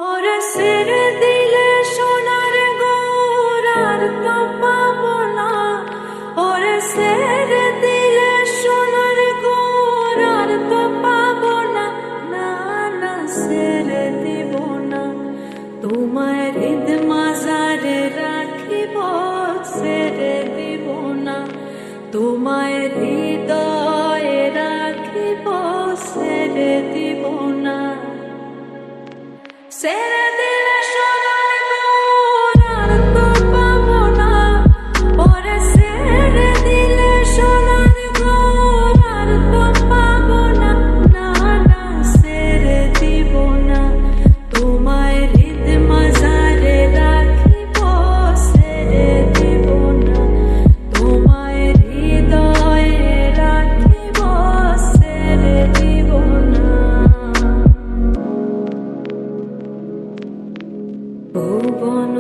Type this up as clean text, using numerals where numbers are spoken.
ওরে ছেড়ে দিলে সোনার গোরার তো পাবো না। ওরে ছেড়ে দিলে সোনার গোরার তো পাবো না। না না ছেড়ে দিব না, তোমায় হৃদ মাজারে রাখিব। ছেড়ে দিব না, তোমায় হৃদয়ে রাখিব। ছেড়ে দিব না। ছেড়ে দিলে সোনার গোরার তো পাবো না। ওরে ছেড়ে দিলে সোনার গোরার তো পাবো না। না না ছেড়ে দিব না, তোমায় হৃদ মাজারে রাখিব। ছেড়ে দিব না, তোমায় হৃদয়ে রাখিব। ছেড়ে দিব না। ভুবন